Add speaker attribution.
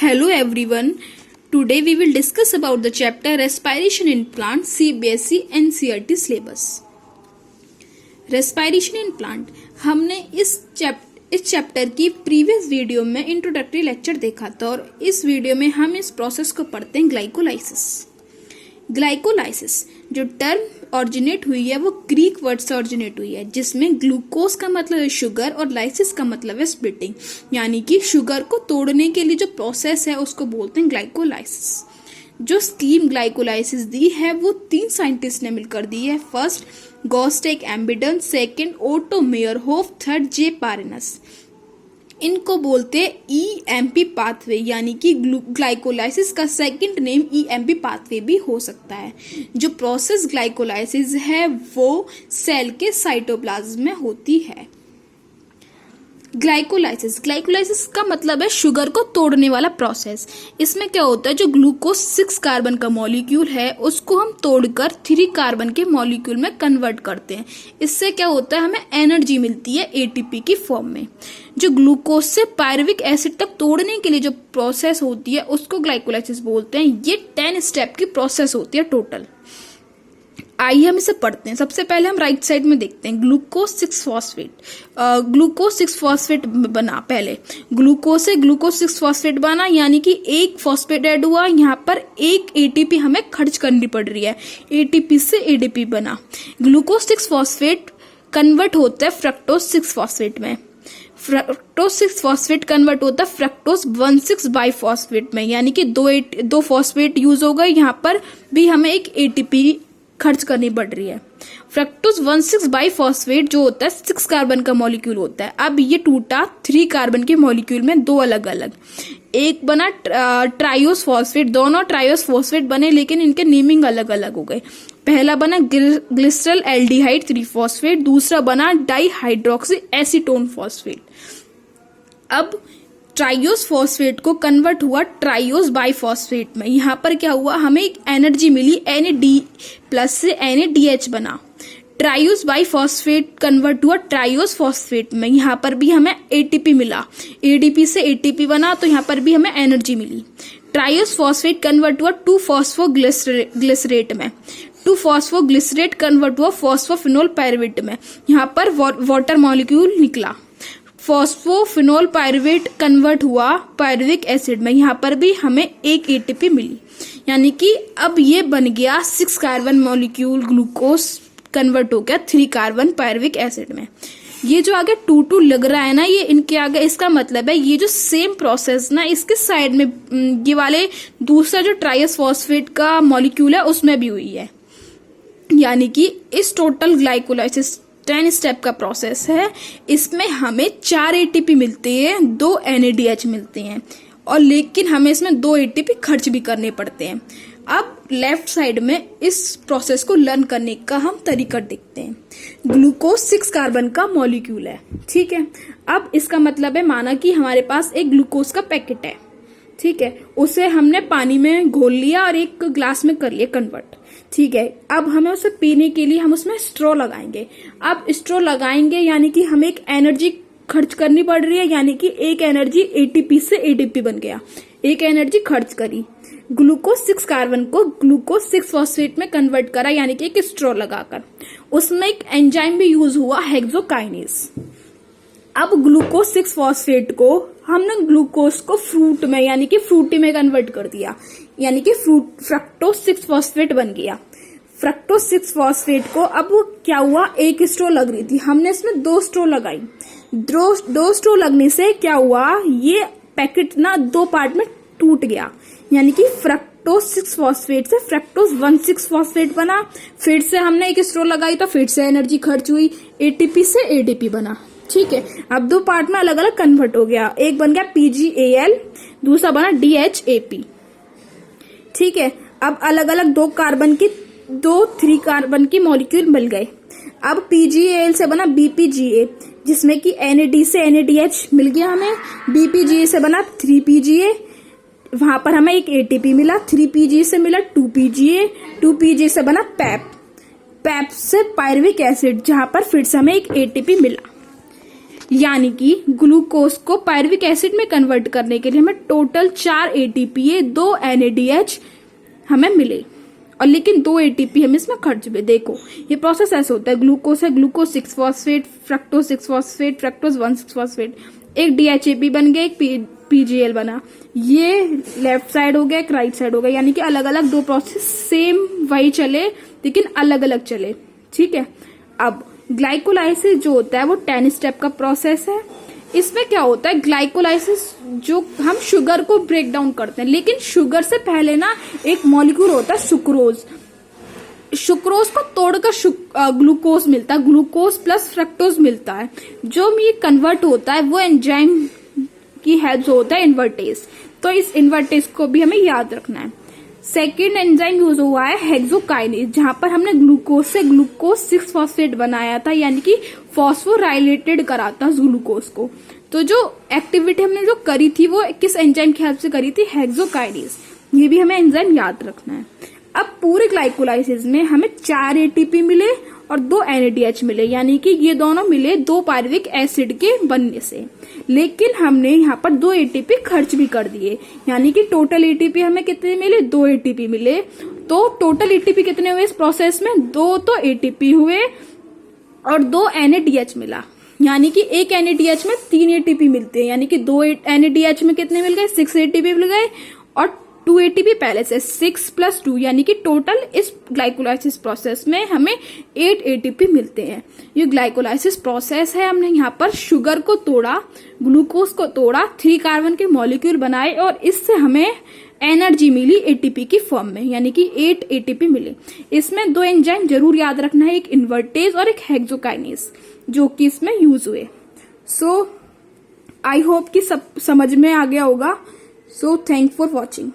Speaker 1: Hello everyone. Today we will discuss about the chapter Respiration in Plant CBSE NCERT syllabus. Respiration in Plant हमने इस chapter की previous video में introductory lecture देखा था और इस वीडियो में हम इस प्रोसेस को पढ़ते हैं ग्लाइकोलाइसिस। ग्लाइकोलाइसिस जो टर्म ऑरिजिनेट हुई है वो ग्रीक वर्ड से ऑरिजिनेट हुई है, जिसमें ग्लूकोज का मतलब है शुगर और लाइसिस का मतलब है स्प्लिटिंग, यानी कि शुगर को तोड़ने के लिए जो प्रोसेस है उसको बोलते हैं ग्लाइकोलाइसिस। जो स्कीम ग्लाइकोलाइसिस दी है वो 3 साइंटिस्ट ने मिलकर दी है। फर्स्ट गॉस्टेक एम्बिडन, सेकंड ओटो मेयरहोफ, थर्ड जे पारेनस। इनको बोलते हैं ईएमपी पाथवे, यानी कि ग्लाइकोलाइसिस का सेकंड नेम ईएमपी पाथवे भी हो सकता है। जो प्रोसेस ग्लाइकोलाइसिस है वो सेल के साइटोप्लाज्म में होती है। ग्लाइकोलाइसिस का मतलब है शुगर को तोड़ने वाला प्रोसेस। इसमें क्या होता है, जो ग्लूकोज 6 कार्बन का मॉलिक्यूल है उसको हम तोड़कर 3 कार्बन के मॉलिक्यूल में कन्वर्ट करते हैं। इससे क्या होता है, हमें एनर्जी मिलती है एटीपी की फॉर्म में। जो ग्लूकोज से पायरुविक एसिड तक तोड़ने के लिए जो प्रोसेस होती है उसको ग्लाइकोलाइसिस बोलते हैं। ये 10 स्टेप की प्रोसेस होती है टोटल। आइए हम इसे पढ़ते हैं। सबसे पहले हम राइट साइड में देखते हैं ग्लूकोज 6 फॉस्फेट। ग्लूकोज 6 फॉस्फेट बना, पहले ग्लूकोज से ग्लूकोज 6 फॉस्फेट बना, यानी कि एक फॉस्फेट ऐड हुआ। यहाँ पर एक एटीपी हमें खर्च करनी पड़ रही है, एटीपी से एडीपी बना। ग्लूकोज 6 फॉस्फेट कन्वर्ट होता है फ्रक्टोज 6 फॉस्फेट में। फ्रक्टोज 6 फॉस्फेट कन्वर्ट होता है फ्रक्टोज 1,6 बाइफॉस्फेट में, यानी कि दो फॉस्फेट यूज हो गए। यहाँ पर भी हमें एक एटीपी खर्च करनी पड़ रही है। फ्रक्टोज 1,6 बाइफॉस्फेट जो होता है 6 कार्बन का मॉलिक्यूल होता है। अब ये टूटा 3 कार्बन के मॉलिक्यूल में, 2 अलग अलग। एक बना ट्राइओस फॉस्फेट, दोनों ट्राइओस फॉस्फेट बने लेकिन इनके नेमिंग अलग अलग हो गए। पहला बना ग्लिसरल एल्डिहाइड 3 फॉस्फेट, दूसरा बना डाइहाइड्रोक्सी एसीटोन फॉस्फेट। अब ट्राइओस फॉस्फेट को कन्वर्ट हुआ ट्राइओस बाइफॉस्फेट में। यहाँ पर क्या हुआ, हमें एक एनर्जी मिली, Na+ से NaDH बना। ट्राइओस बाइफॉस्फेट कन्वर्ट हुआ ट्राइओस फॉस्फेट में। यहाँ पर भी हमें एटीपी मिला, एडीपी से एटीपी बना, तो यहाँ पर भी हमें एनर्जी मिली। ट्राइओस फॉस्फेट कन्वर्ट हुआ 2-फॉस्फोग्लिसरेट में। 2-फॉस्फोग्लिसरेट कन्वर्ट हुआ फॉस्फोफिनोल पायरुवेट में। यहाँ पर वाटर मॉलिक्यूल निकला। फॉस्फोफिनोल पायरुवेट कन्वर्ट हुआ पायरुविक एसिड में। यहाँ पर भी हमें एक एटीपी मिली, यानी कि अब ये बन गया 6 कार्बन मॉलिक्यूल ग्लूकोज कन्वर्ट हो गया 3 कार्बन पायरुविक एसिड में। ये जो आगे 2 लग रहा है ना, ये इनके आगे, इसका मतलब है ये जो सेम प्रोसेस ना इसके साइड में ये वाले दूसरा जो ट्राइओस फॉस्फेट का मॉलिक्यूल है उसमें भी हुई है। यानी कि इस टोटल ग्लाइकोलाइसिस 10 स्टेप का प्रोसेस है। इसमें हमें 4 एटीपी मिलते हैं, 2 NaDH मिलते हैं, और लेकिन हमें इसमें 2 एटीपी खर्च भी करने पड़ते हैं। अब लेफ्ट साइड में इस प्रोसेस को लर्न करने का हम तरीका देखते हैं। ग्लूकोज 6 कार्बन का मॉलिक्यूल है, ठीक है। अब इसका मतलब है, माना कि हमारे पास एक ग्लूकोज का पैकेट है, ठीक है, उसे हमने पानी में घोल लिया और एक ग्लास में कर लिया कन्वर्ट, ठीक है। अब हमें उसे पीने के लिए हम उसमें स्ट्रॉ लगाएंगे। अब स्ट्रॉ लगाएंगे यानी कि हमें एक एनर्जी खर्च करनी पड़ रही है, यानी कि एक एनर्जी एटीपी से एडीपी बन गया, एक एनर्जी खर्च करी। ग्लूकोज 6 कार्बन को ग्लूकोज 6 फॉस्फेट में कन्वर्ट करा, यानी कि एक स्ट्रॉ लगाकर। उसमें एक एंजाइम भी यूज हुआ, हेक्सोकाइनेज। अब ग्लूकोज 6 फॉस्फेट को हमने ग्लूकोज को फ्रूट में, यानी कि फ्रूटी में कन्वर्ट कर दिया, यानी कि फ्रक्टोज 6 फॉस्फेट बन गया। फ्रक्टोज 6 फॉस्फेट को अब क्या हुआ, एक स्ट्रो लग रही थी, हमने इसमें 2 स्ट्रो लगाई। 2 स्ट्रो लगने से क्या हुआ, ये पैकेट ना 2 पार्ट में टूट गया, यानी कि फ्रक्टोज 6 फॉस्फेट से फ्रक्टोज 1,6 फॉस्फेट बना। फिर से हमने एक स्ट्रो लगाई तो फिर से एनर्जी खर्च हुई, एटीपी से एडीपी बना, ठीक है। अब 2 पार्ट में अलग अलग कन्वर्ट हो गया, एक बन गया PgAl, दूसरा बना DHAP, ठीक है। अब अलग अलग 3 कार्बन की मॉलिक्यूल मिल गए। अब PgAl से बना BPGA, जिसमें कि NAD से NADH मिल गया हमें। BPGA से बना 3PGA, वहां पर हमें एक एटीपी मिला। 3PGA से मिला 2PGA, 2PGA से बना पैप से पायरुविक एसिड, जहां पर फिर से हमें एक एटीपी मिला। यानी कि ग्लूकोज को पायरुविक एसिड में कन्वर्ट करने के लिए हमें टोटल 4 ATPA 2 NADH हमें मिले, और लेकिन 2 ATP हमें इसमें खर्च हुए। देखो ये प्रोसेस ऐसे होता है, ग्लूकोज है, glucose 6 phosphate, fructose 6 phosphate, fructose 1 6 phosphate, एक DHAP बन गया, एक PGL बना। ये लेफ्ट साइड हो गया, एक राइट साइड हो गया, यानी कि अलग अलग 2 प्रोसेस सेम वही चले लेकिन अलग अलग चले। ठीक है, अब ग्लाइकोलाइसिस जो होता है वो 10 स्टेप का प्रोसेस है। इसमें क्या होता है, ग्लाइकोलाइसिस जो हम शुगर को ब्रेक डाउन करते हैं, लेकिन शुगर से पहले ना एक मॉलिक्यूल होता है सुक्रोज। सुक्रोज को तोड़कर ग्लूकोज मिलता है, ग्लूकोज प्लस फ्रक्टोज मिलता है। जो ये कन्वर्ट होता है वो एंजाइम की है जो होता है इन्वर्टेज। तो इस इन्वर्टेज को भी हमें याद रखना है। सेकेंड एंजाइम यूज हुआ है हेक्सोकाइनेज, जहां पर हमने ग्लूकोज से ग्लूकोज 6 फॉस्फेट बनाया था, यानी कि फॉस्फोराइलेटेड करा था ग्लूकोज को। तो जो एक्टिविटी हमने जो करी थी वो किस एंजाइम की हेल्प से करी थी, हेक्सोकाइनेज। ये भी हमें एंजाइम याद रखना है। अब पूरे ग्लाइकोलाइसिस में हमें 4 ATP मिले और 2 NADH मिले, यानी कि ये दोनों मिले 2 पायरुविक एसिड के बनने से। लेकिन हमने यहाँ पर 2 ATP खर्च भी कर दिए, यानी कि टोटल ATP हमें कितने मिले, 2 ATP मिले। तो टोटल ATP कितने हुए इस प्रोसेस में, 2 तो ATP हुए और 2 NADH मिला, यानी कि एक NADH में 3 ATP मिलते हैं, यानी कि 2 NADH में कितने मिल गए, 6 ATP मिल गए, और 2 ATP पहले से 6 + 2, यानी कि टोटल इस ग्लाइकोलाइसिस प्रोसेस में हमें 8 ATP मिलते हैं। ये ग्लाइकोलाइसिस प्रोसेस है, हमने यहाँ पर शुगर को तोड़ा, ग्लूकोज को तोड़ा, 3 कार्बन के मॉलिक्यूल बनाए और इससे हमें एनर्जी मिली ATP की फॉर्म में, यानी कि 8 ATP मिले। इसमें 2 एंजाइम जरूर याद रखना है, एक इन्वर्टेज और एक हेक्सोकाइनेज, जो कि इसमें यूज हुए। सो आई होप कि सब समझ में आ गया होगा। So thank for watching.